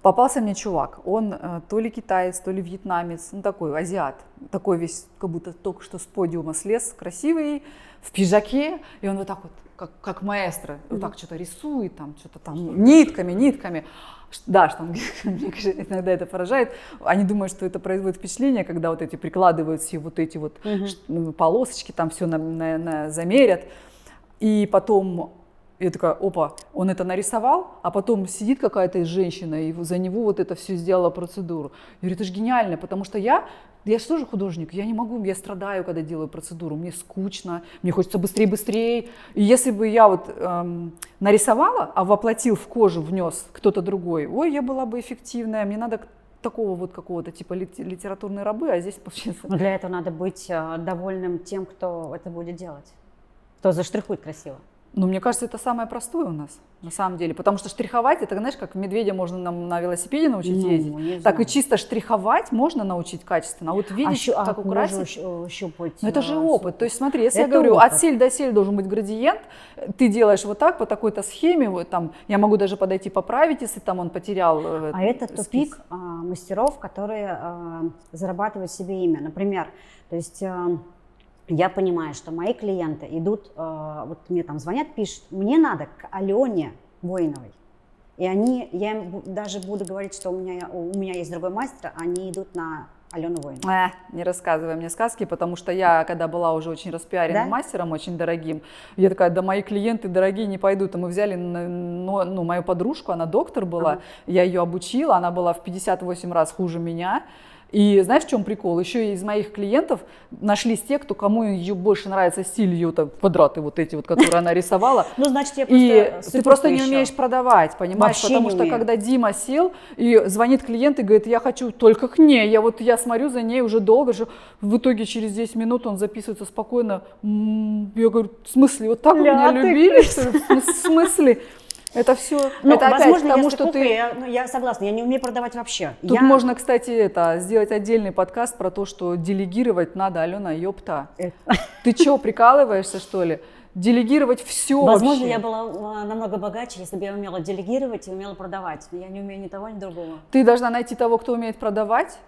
Попался мне чувак, он то ли китаец, то ли вьетнамец, ну такой азиат, такой весь, как будто только что с подиума слез, красивый, в пиджаке, и он вот так вот, как маэстро, вот так что-то рисует, там что-то там нитками. Да, что он, мне кажется, иногда это поражает. Они думают, что это производит впечатление, когда вот эти прикладывают все вот эти вот полосочки, там все замерят. И потом я такая, опа, он это нарисовал, а потом сидит какая-то женщина, и за него вот это все сделала процедуру. Я говорю, это же гениально, потому что я же тоже художник, я не могу, я страдаю, когда делаю процедуру, мне скучно, мне хочется быстрее. И если бы я вот нарисовала, а воплотил в кожу, внес кто-то другой, ой, я была бы эффективная, мне надо такого вот какого-то типа литературной рабы, а здесь получается... Но для этого надо быть довольным тем, кто это будет делать, кто заштрихует красиво. Ну, мне кажется, это самое простое у нас, на самом деле. Потому что штриховать, это, знаешь, как медведя можно на велосипеде научить ездить, так и чисто штриховать можно научить качественно. А вот видеть, как украсить, щупать, ну, это же опыт. То есть смотри, если я говорю, от сель до сель должен быть градиент, ты делаешь вот так, по такой-то схеме, вот там, я могу даже подойти поправить, если там он потерял А это тупик мастеров, которые зарабатывают себе имя. Например, то есть... Я понимаю, что мои клиенты идут, вот мне там звонят, пишут, мне надо к Алене Воиновой. И я им даже буду говорить, что у меня есть другой мастер, они идут на Алену Воинову. Не рассказывай мне сказки, потому что я, когда была уже очень распиаренным мастером, очень дорогим, я такая, да мои клиенты дорогие не пойдут. И мы взяли мою подружку, она доктор была, я ее обучила, она была в 58 раз хуже меня. И знаешь, в чем прикол? Еще из моих клиентов нашлись те, кому ее больше нравится стиль ее квадраты вот эти вот, которые она рисовала. Ну, значит, я просто ты просто не умеешь продавать, понимаешь? Потому что когда Дима сел и звонит клиент и говорит, я хочу только к ней, я смотрю за ней уже долго, в итоге через 10 минут он записывается спокойно. Я говорю, в смысле, вот так меня любили? В смысле? Это все, это опять к тому, что ты... Я согласна, я не умею продавать вообще. Тут можно, кстати, сделать отдельный подкаст про то, что делегировать надо, Алена, ёпта. Ты что, прикалываешься, что ли? Делегировать все. Возможно, я была намного богаче, если бы я умела делегировать и умела продавать. Но я не умею ни того, ни другого. Ты должна найти того, кто умеет продавать,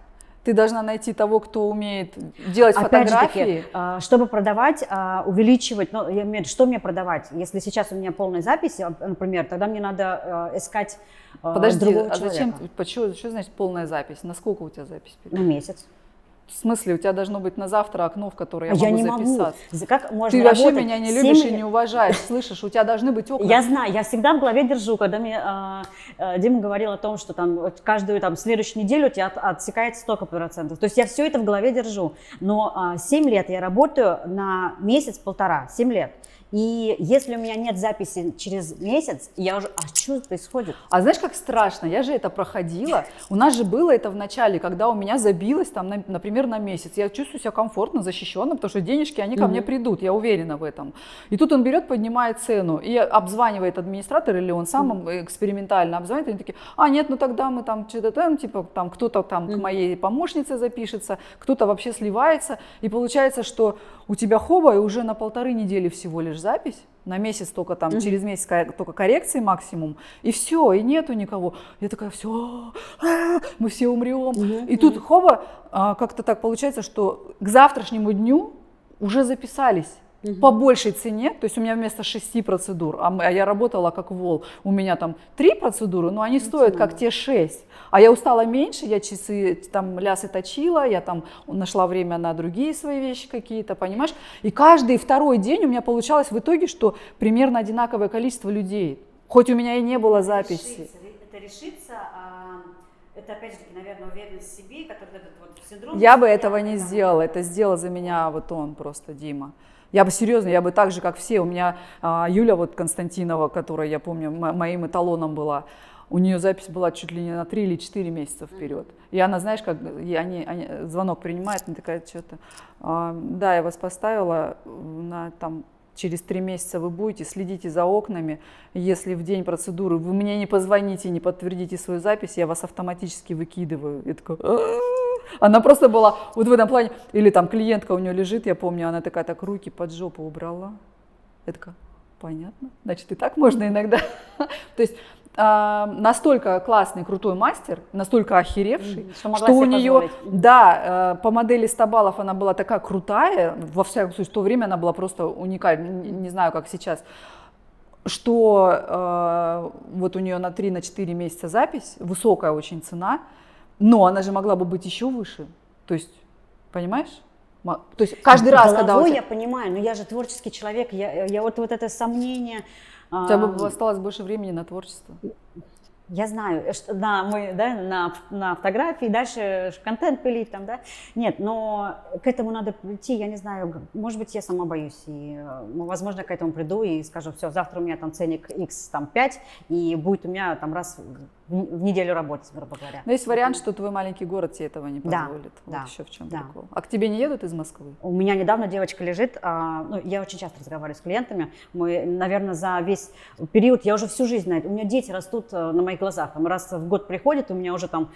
Ты должна найти того, кто умеет делать Опять же фотографии. таки, чтобы продавать, увеличивать, ну, я имею в виду, что мне продавать? Если сейчас у меня полная запись, например, тогда мне надо искать Подожди, другого а зачем, человека. что значит полная запись? Насколько у тебя запись? На месяц. В смысле, у тебя должно быть на завтра окно, в которое я Я могу не могу. записаться. Как можно Ты вообще работать меня не 7 любишь и лет? не уважаешь, слышишь? У тебя должны быть окна. Я знаю, я всегда в голове держу, когда мне Дима говорил о том, что там вот каждую там следующую неделю у тебя отсекается столько процентов. То есть я все это в голове держу. Но 7 лет я работаю на месяц-полтора, 7 лет. И если у меня нет записи через месяц, я уже, что происходит? А знаешь, как страшно? Я же это проходила. У нас же было это в начале, когда у меня забилось, там, например, на месяц. Я чувствую себя комфортно, защищенно, потому что денежки, они ко мне придут, я уверена в этом. И тут он берет, поднимает цену и обзванивает администратор, или он сам экспериментально обзванивает, и они такие, нет, ну тогда мы там что-то там, типа, там кто-то там к моей помощнице запишется, кто-то вообще сливается. И получается, что у тебя хоба, и уже на 1,5 недели всего лишь запись, на месяц только там, через месяц только коррекции максимум, и все, и нету никого. Я такая, все, мы все умрем. И тут хоба, как-то так получается, что к завтрашнему дню уже записались по большей цене, то есть у меня вместо 6 процедур, а я работала как вол, у меня там 3 процедуры, но они стоят как те 6. А я устала меньше, я часы там лясы точила, я там нашла время на другие свои вещи какие-то, понимаешь? И каждый второй день у меня получалось в итоге, что примерно одинаковое количество людей, хоть у меня и не было записи. Это решится, это опять же таки, наверное, уверенность в себе, который этот вот синдром. Я бы этого не сделала, это сделал за меня вот он просто, Дима. Я бы серьезно, я бы так же, как все. У меня Юля вот Константинова, которая, я помню, моим эталоном была, у нее запись была чуть ли не на 3 или 4 месяца вперед. И она, знаешь, как они звонок принимает, она такая, что-то, да, я вас поставила на там. Через 3 месяца вы будете, следите за окнами. Если в день процедуры вы мне не позвоните, не подтвердите свою запись, я вас автоматически выкидываю. Я такая, она просто была вот в этом плане. Или там клиентка у нее лежит, я помню, она такая, так руки под жопу убрала. Я такая, понятно, значит и так можно иногда. То есть настолько классный, крутой мастер, настолько охеревший, что у нее, да, по модели 100 баллов она была такая крутая, во всяком случае, в то время она была просто уникальна, не знаю, как сейчас, что вот у нее на 3-4 месяца запись, высокая очень цена, но она же могла бы быть еще выше, то есть, понимаешь? То есть каждый раз, когда у тебя... я понимаю, но я же творческий человек, я вот это сомнение... У тебя бы осталось больше времени на творчество. Я знаю, что на фотографии, дальше контент пилить там, да. Нет, но к этому надо прийти, я не знаю, может быть, я сама боюсь. И, возможно, к этому приду и скажу, все, завтра у меня там ценник X, там 5, и будет у меня там раз в неделю работать, грубо говоря. Но есть вариант, что твой маленький город тебе этого не позволит. Да, вот еще в чем да. прикол. А к тебе не едут из Москвы? У меня недавно девочка лежит, я очень часто разговариваю с клиентами, мы, наверное, за весь период, я уже всю жизнь знаю, у меня дети растут на моих глазах, там раз в год приходит, у меня уже там,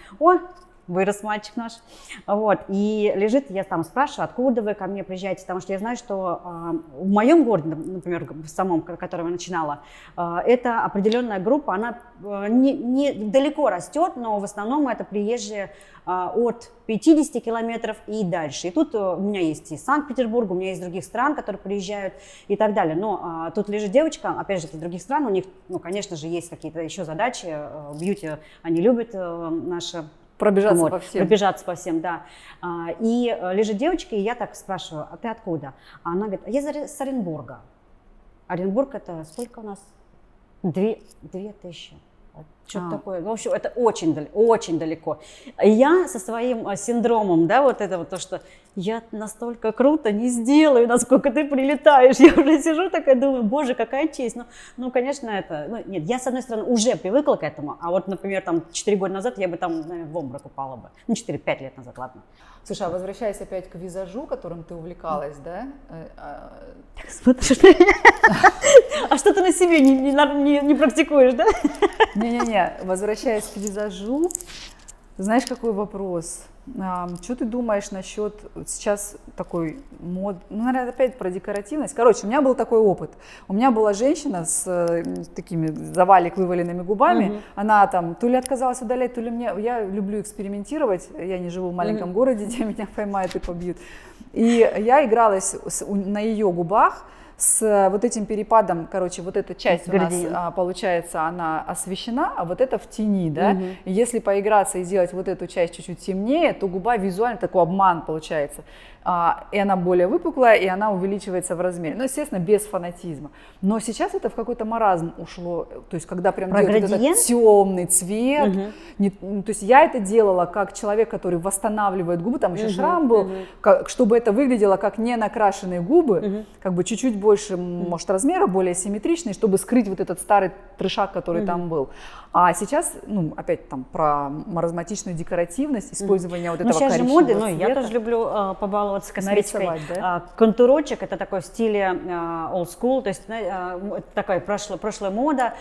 вырос мальчик наш, вот, и лежит, я там спрашиваю, откуда вы ко мне приезжаете, потому что я знаю, что в моем городе, например, в самом, который я начинала, это определенная группа, она не далеко растет, но в основном это приезжие от 50 километров и дальше. И тут у меня есть и Санкт-Петербург, у меня есть других стран, которые приезжают и так далее. Но тут лежит девочка, опять же, из других стран, у них, конечно же, есть какие-то еще задачи, бьюти они любят наши. Пробежаться по всем. Пробежаться по всем, да. И лежит девочка, и я так спрашиваю, а ты откуда? А она говорит, я с Оренбурга. Оренбург это сколько у нас? 2000. Что-то такое. В общем, это очень далеко. Я со своим синдромом, да, вот это вот то, что я настолько круто не сделаю, насколько ты прилетаешь. Я уже сижу такая, думаю, боже, какая честь. Ну, конечно, это... нет, я, с одной стороны, уже привыкла к этому, а вот, например, там 4 года назад я бы там, наверное, в обморок упала бы. 4-5 лет назад, ладно. Слушай, а возвращаясь опять к визажу, которым ты увлекалась, да? А что ты на себе не практикуешь, да? Не-не-не, возвращаясь к визажу, знаешь, какой вопрос? Что ты думаешь насчет сейчас такой мод, ну, наверное, опять про декоративность. Короче, у меня был такой опыт. У меня была женщина с такими завалик вываленными губами. Она там то ли отказалась удалять, то ли я люблю экспериментировать. Я не живу в маленьком городе, где меня поймают и побьют. И я игралась на ее губах с вот этим перепадом, короче, вот эта часть у нас, получается, она освещена, а вот это в тени, да, и если поиграться и сделать вот эту часть чуть-чуть темнее, то губа визуально такой обман получается, и она более выпуклая, и она увеличивается в размере, ну, естественно, без фанатизма, но сейчас это в какой-то маразм ушло, то есть, когда прям делают вот этот темный цвет, то есть я это делала как человек, который восстанавливает губы, там еще шрам был, чтобы это выглядело как не накрашенные губы, как бы чуть-чуть больше, может, размера, более симметричный, чтобы скрыть вот этот старый трешак, который там был. А сейчас, ну, опять там про маразматичную декоративность, использование вот этого коричневого сейчас же моды, цвета. Я тоже люблю побаловаться косметикой. Нарисовать, да? Контурочек, это такой в стиле old school, то есть это такая прошлая мода,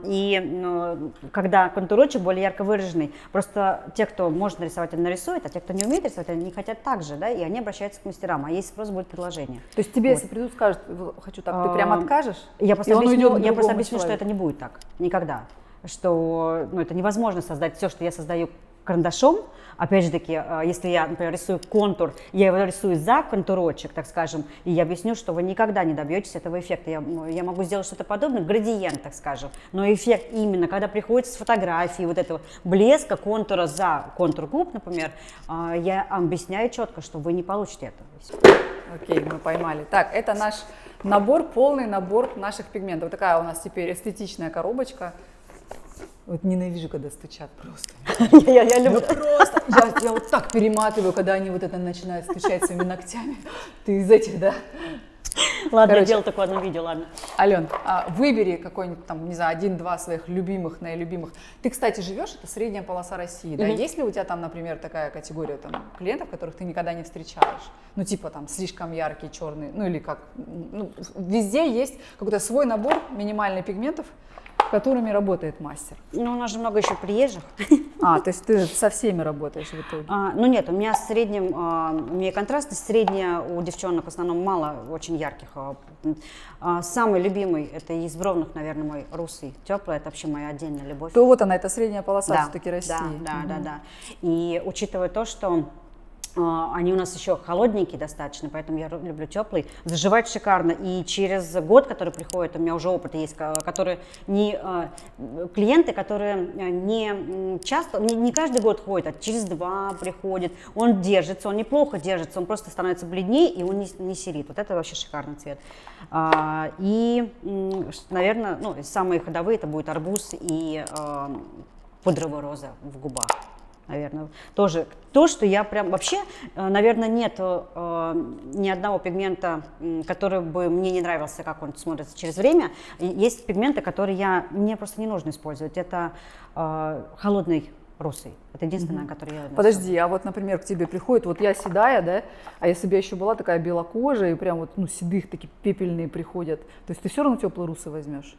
и когда контурочек более ярко выраженный, просто те, кто может нарисовать, они нарисуют, а те, кто не умеет рисовать, они не хотят так же, да, и они обращаются к мастерам, а есть спрос, будет предложение. То есть тебе, если придут, скажут, хочу так, ты прям откажешь? Я просто объясню, что это не будет так, никогда. Что это невозможно создать все, что я создаю карандашом. Опять же таки, если я, например, рисую контур, я его рисую за контурочек, так скажем, и я объясню, что вы никогда не добьетесь этого эффекта. Я могу сделать что-то подобное, градиент, так скажем, но эффект именно, когда приходится с фотографии вот этого блеска контура за контур губ, например, я объясняю четко, что вы не получите этого. Окей, мы поймали. Так, это наш набор, полный набор наших пигментов. Вот такая у нас теперь эстетичная коробочка. Вот ненавижу, когда стучат просто. Я люблю. Просто, я вот так перематываю, когда они вот это начинают стучать своими ногтями. Ты из этих, да? Ладно, я делал такое одно видео, ладно. Ален, выбери какой-нибудь там, не знаю, 1-2 своих любимых, наилюбимых. Ты, кстати, живешь, это средняя полоса России, да? Есть ли у тебя там, например, такая категория там клиентов, которых ты никогда не встречаешь? Ну, типа там слишком яркие, черные, ну или как? Ну, везде есть какой-то свой набор минимальных пигментов, которыми работает мастер. Ну, у нас же много еще приезжих. То есть ты со всеми работаешь в итоге? Ну нет, у меня в среднем, у меня контрастность средняя, у девчонок в основном мало очень ярких. Самый любимый, это из бровных, наверное, мой русый, теплый, это вообще моя отдельная любовь. То вот она, это средняя полоса все-таки России. Да. И учитывая то, что они у нас еще холодненькие достаточно, поэтому я люблю теплый. Заживает шикарно. И через год, который приходит, у меня уже опыт есть, которые клиенты, которые не часто, не каждый год ходят, а через 2 приходит. Он держится, он неплохо держится, он просто становится бледнее, и он не серит. Вот это вообще шикарный цвет. И, наверное, самые ходовые это будет арбуз и пудровая роза в губах. Наверное, тоже то, что я прям вообще, наверное, нет ни одного пигмента, который бы мне не нравился, как он смотрится через время. Есть пигменты, которые мне просто не нужно использовать. Это холодный русый. Это единственное, которое я... Подожди, а вот, например, к тебе приходит, вот я седая, да, а если бы я еще была такая белокожая, и прям вот, седых такие пепельные приходят, то есть ты все равно теплый русый возьмешь?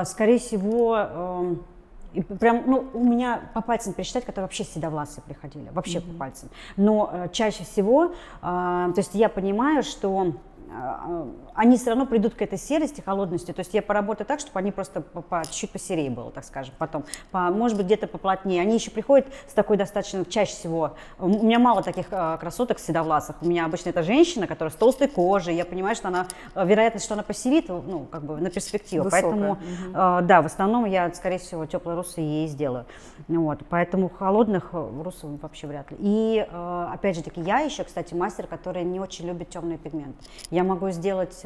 Скорее всего... И прям, у меня по пальцам пересчитать, которые вообще седовласые приходили, вообще по пальцам. Но чаще всего, то есть я понимаю, что они все равно придут к этой серости, холодности. То есть я поработаю так, чтобы они просто чуть-чуть посерее было, так скажем, потом, может быть, где-то поплотнее. Они еще приходят с такой достаточно, чаще всего, у меня мало таких красоток седовласых. У меня обычно это женщина, которая с толстой кожей. Я понимаю, что она, вероятность, что она посерит, как бы на перспективу. Высокая. Поэтому, да, в основном я, скорее всего, теплые русые ей сделаю. Вот, поэтому холодных русов вообще вряд ли. И, опять же таки, я еще, кстати, мастер, который не очень любит темные пигменты. Я могу сделать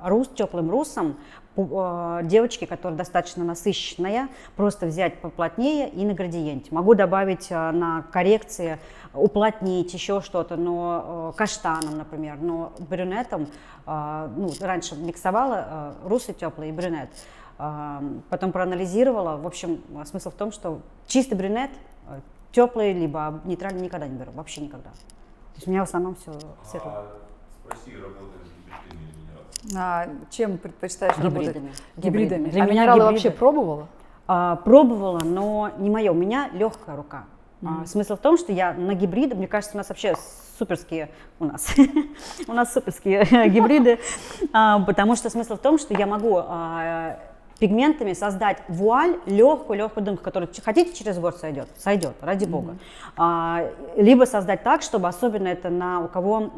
рус теплым русом девочки, которая достаточно насыщенная, просто взять поплотнее и на градиенте. Могу добавить на коррекции, уплотнить еще что-то, но каштаном, например, но брюнетом, раньше миксовала русый теплый и брюнет, потом проанализировала. В общем, смысл в том, что чистый брюнет, теплый либо нейтральный никогда не беру, вообще никогда. То есть у меня в основном все светлое. Спроси, работает с гибридами или минералами? Чем предпочитаешь работать? Гибридами. А минералы вообще пробовала? Пробовала, но не мое. У меня легкая рука. Смысл в том, что я на гибриды, мне кажется, у нас вообще суперские, у нас суперские гибриды, потому что смысл в том, что я могу пигментами создать вуаль, легкую дымку, которая хотите через год сойдет, ради бога. Либо создать так, чтобы особенно это у кого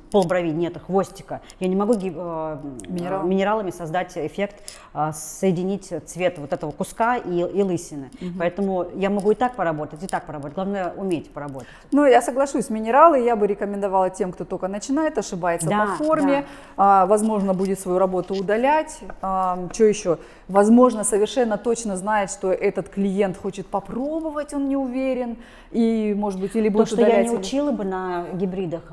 полброви нет, хвостика. Я не могу минералами создать эффект, соединить цвет вот этого куска и лысины. Поэтому я могу и так поработать, и так поработать. Главное уметь поработать. Ну, я соглашусь, минералы я бы рекомендовала тем, кто только начинает, ошибается по форме, возможно, будет свою работу удалять. Что еще? Возможно, совершенно точно знает, что этот клиент хочет попробовать, он не уверен, и, может быть, или будет удалять. То, что я не учила бы на гибридах,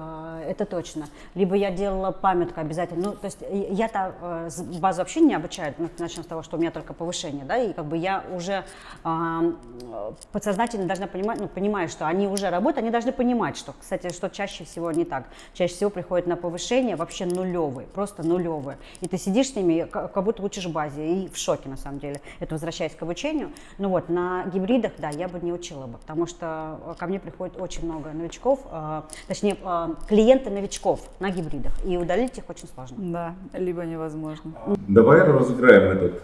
это точно. Либо я делала памятку обязательно. Ну, то есть я-то базу вообще не обучаю, начнем с того, что у меня только повышение, да, и как бы я уже подсознательно должна понимать, понимаю, что они уже работают, они должны понимать, что, кстати, что чаще всего не так. Чаще всего приходят на повышение вообще нулевые, просто нулевые. И ты сидишь с ними, как будто учишь базе, и в шоке, на самом деле. Это возвращаясь к обучению. Ну вот, на гибридах, да, я бы не учила бы, потому что ко мне приходит очень много новичков, точнее, клиенты новичков на гибридах, и удалить их очень сложно. Да, либо невозможно. Давай разыграем этот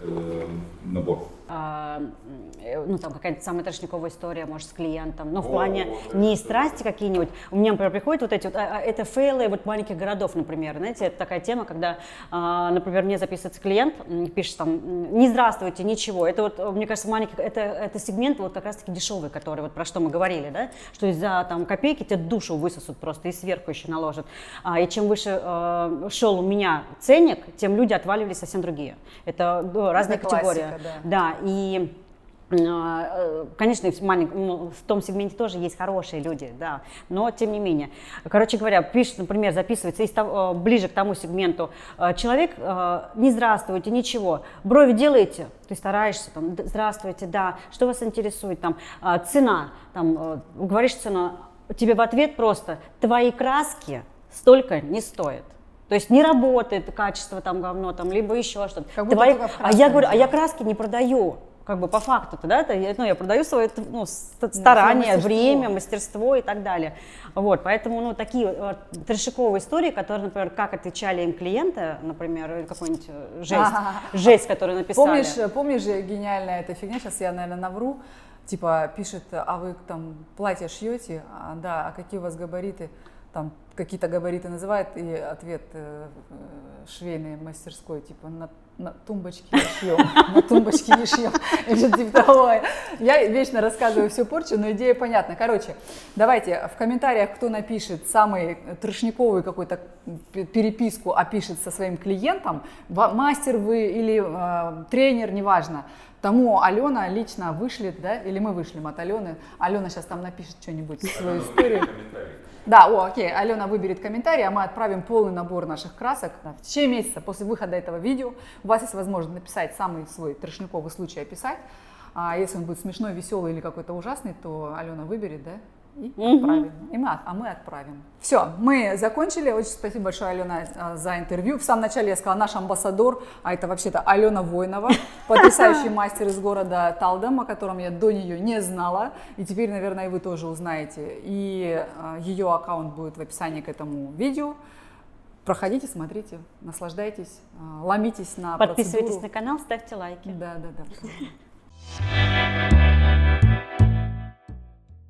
набор. Там какая-то самая трешниковая история, может, с клиентом, но в плане не страсти какие-нибудь. У меня, например, приходят вот эти вот, это фейлы вот маленьких городов, например, знаете, это такая тема, когда, например, мне записывается клиент, пишет там, не здравствуйте, ничего, это вот, мне кажется, маленький, это сегмент вот как раз-таки дешевый, который вот про что мы говорили, да, что из-за там копейки тебе душу высосут просто и сверху еще наложат, и чем выше шел у меня ценник, тем люди отваливались совсем другие, это разные категории, да, и конечно, в том сегменте тоже есть хорошие люди, да, но тем не менее. Короче говоря, пишет, например, записывается ближе к тому сегменту человек, не здравствуйте, ничего, брови делаете, ты стараешься, там, здравствуйте, да, что вас интересует, там, цена, там, говоришь цену, тебе в ответ просто, твои краски столько не стоят. То есть не работает качество там говно, там, либо еще что-то. Я говорю, я краски не продаю. Как бы по факту-то, да, я продаю свое старание, время, мастерство и так далее. Вот, поэтому, такие трешиковые истории, которые, например, как отвечали им клиенты, например, или какую-нибудь жесть, которую написали. Помнишь же гениальная эта фигня, сейчас я, наверное, навру, типа пишет, а вы там платье шьете, да, а какие у вас габариты? Там какие-то габариты называют, и ответ швейной мастерской, типа на тумбочке не шьем, на тумбочке не шьем. Типа того. Я вечно рассказываю все порчу, но идея понятна. Короче, давайте в комментариях, кто напишет самый трешниковый какой-то переписку, опишет со своим клиентом, мастер вы или тренер, неважно, тому Алена лично вышлет, да, или мы вышлем от Алены. Алена сейчас там напишет что-нибудь, свою историю. Да, окей, Алена выберет комментарий, а мы отправим полный набор наших красок. В течение месяца после выхода этого видео у вас есть возможность написать самый свой трешниковый случай, описать. А если он будет смешной, веселый или какой-то ужасный, то Алена выберет, да, и отправим. Мы отправим. Все, мы закончили. Очень спасибо большое, Алена, за интервью. В самом начале я сказала наш амбассадор, а это вообще-то Алена Войнова, потрясающий мастер из города Талдом, о котором я до нее не знала. И теперь, наверное, и вы тоже узнаете. И ее аккаунт будет в описании к этому видео. Проходите, смотрите, наслаждайтесь, ломитесь на процедуру. Подписывайтесь на канал, ставьте лайки. Да.